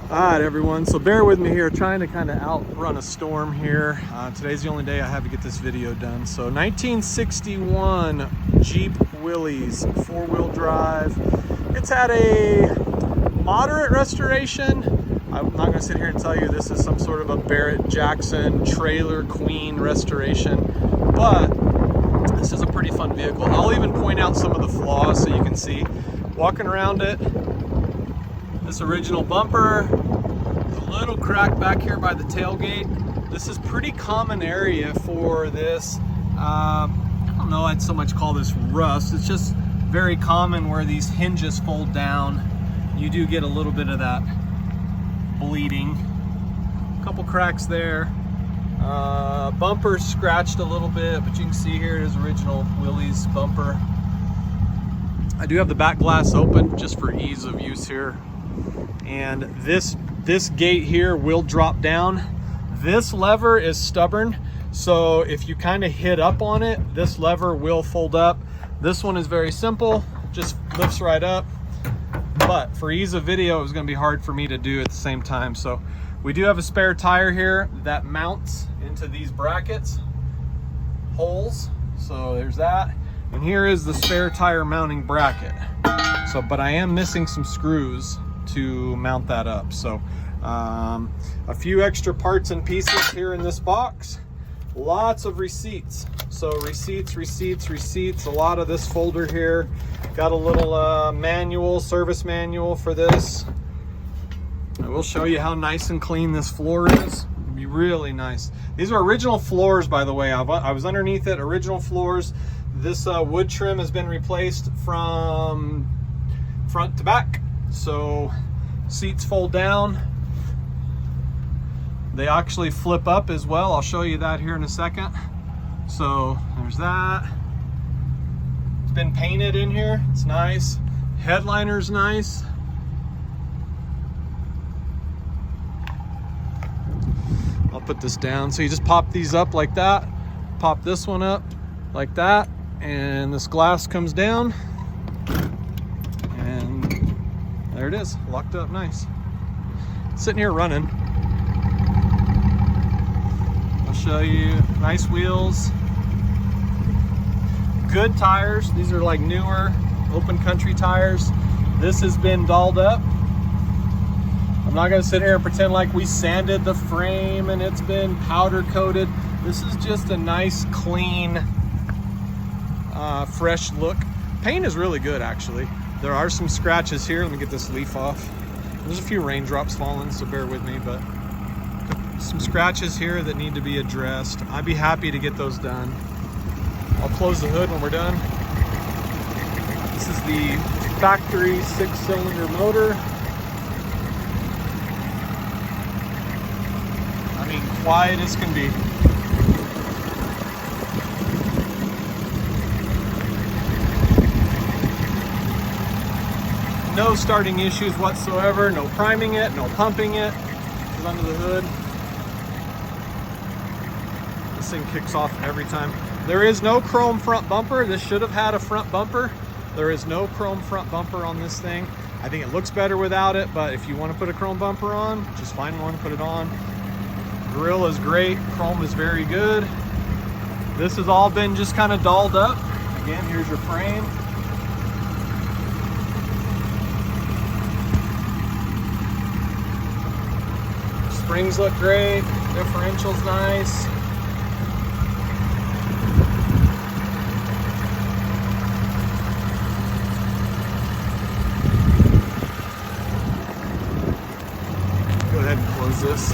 All right, everyone, so bear with me here, trying to kind of outrun a storm here. Today's the only day I have to get this video done. So 1961 Jeep Willys, 4-wheel drive. It's had a moderate restoration. I'm not gonna sit here and tell you this is some sort of a Barrett Jackson trailer queen restoration, but this is a pretty fun vehicle. I'll even point out some of the flaws so you can see. Walking around it, this original bumper, a little crack back here by the tailgate. This is pretty common area for this. I don't know, I'd so much call this rust. It's just very common where these hinges fold down. You do get a little bit of that bleeding. A couple cracks there. Bumper scratched a little bit, but you can see here it is original Willys bumper. I do have the back glass open just for ease of use here. And this gate here will drop down. This lever is stubborn, so if you kind of hit up on it, this lever will fold up. This one is very simple, just lifts right up. But for ease of video, it was going to be hard for me to do at the same time. So we do have a spare tire here that mounts into these brackets, holes. So there's that. And here is the spare tire mounting bracket. So, but I am missing some screws to mount that up. So a few extra parts and pieces here in this box. Lots of receipts. So receipts. A lot of this folder here. Got a little manual, service manual for this. I will show you how nice and clean this floor is. It'll be really nice. These are original floors, by the way. I was underneath it, original floors. This wood trim has been replaced from front to back. So seats fold down. They actually flip up as well. I'll show you that here in a second. So there's that. It's been painted in here. It's nice. Headliner's nice. I'll put this down. So you just pop these up like that. Pop this one up like that. And this glass comes down. And there it is, locked up nice. Sitting here running. I'll show you, nice wheels. Good tires, these are like newer open country tires. This has been dolled up. I'm not gonna sit here and pretend like we sanded the frame and it's been powder coated. This is just a nice, clean, fresh look. Paint is really good, actually. There are some scratches here. Let me get this leaf off. There's a few raindrops falling, so bear with me, but some scratches here that need to be addressed. I'd be happy to get those done. I'll close the hood when we're done. This is the factory 6-cylinder motor. I mean, quiet as can be. No starting issues whatsoever, no priming it, no pumping it. It's under the hood. This thing kicks off every time. There is no chrome front bumper. This should have had a front bumper. There is no chrome front bumper on this thing. I think it looks better without it, but if you want to put a chrome bumper on, just find one, put it on. Grill is great, chrome is very good. This has all been just kind of dolled up. Again, here's your frame. Springs look great, differential's nice. Go ahead and close this.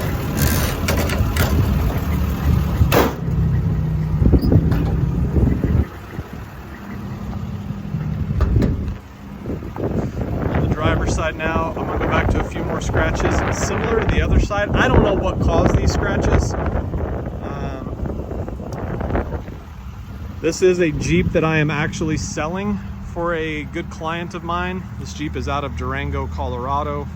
Side now, I'm gonna go back to a few more scratches similar to the other side. I don't know what caused these scratches. This is a Jeep that I am actually selling for a good client of mine. This Jeep is out of Durango, Colorado.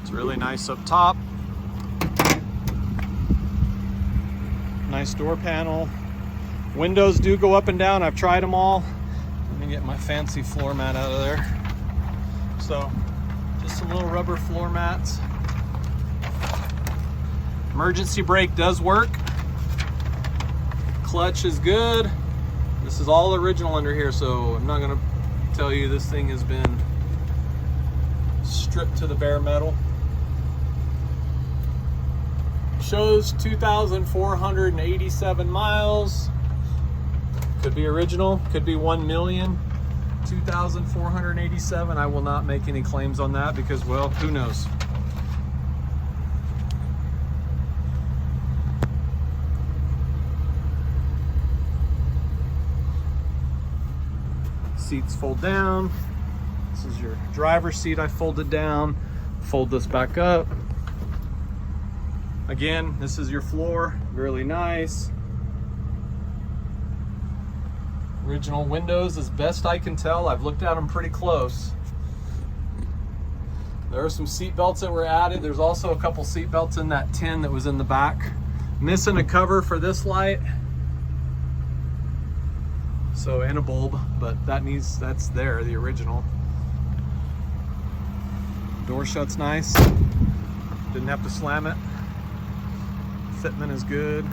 It's really nice up top. Nice door panel. Windows do go up and down. I've tried them all. Let me get my fancy floor mat out of there. So just some little rubber floor mats. Emergency brake does work. Clutch is good. This is all original under here, so I'm not gonna tell you this thing has been stripped to the bare metal. Shows 2,487 miles. Could be original, could be 1 million. 2,487. I will not make any claims on that because, well, who knows? Seats fold down. This is your driver's seat. I folded down. Fold this back up. Again, this is your floor. Really nice. Original windows as best I can tell. I've looked at them pretty close. There are some seat belts that were added. There's also a couple seat belts in that tin that was in the back. Missing a cover for this light. So, and a bulb, but that's there, the original. Door shuts nice. Didn't have to slam it. Fitment is good.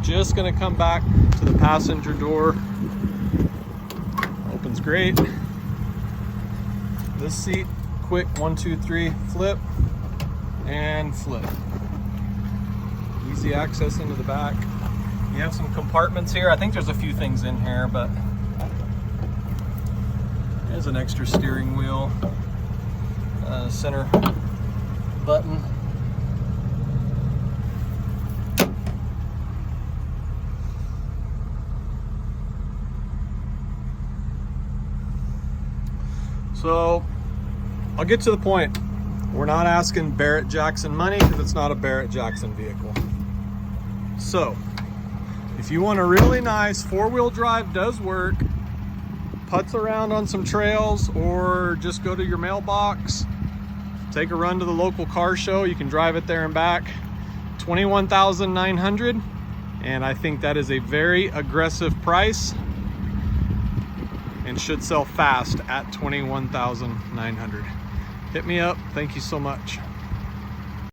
Just gonna come back to the passenger door. Opens great. This seat, quick 1, 2, 3, flip and flip. Easy access into the back. You have some compartments here. I think there's a few things in here, but there's an extra steering wheel, center button. So I'll get to the point. We're not asking Barrett Jackson money because it's not a Barrett Jackson vehicle. So if you want a really nice four-wheel drive, does work, putz around on some trails, or just go to your mailbox, take a run to the local car show, you can drive it there and back, $21,900, and I think that is a very aggressive price and should sell fast at $21,900. Hit me up. Thank you so much.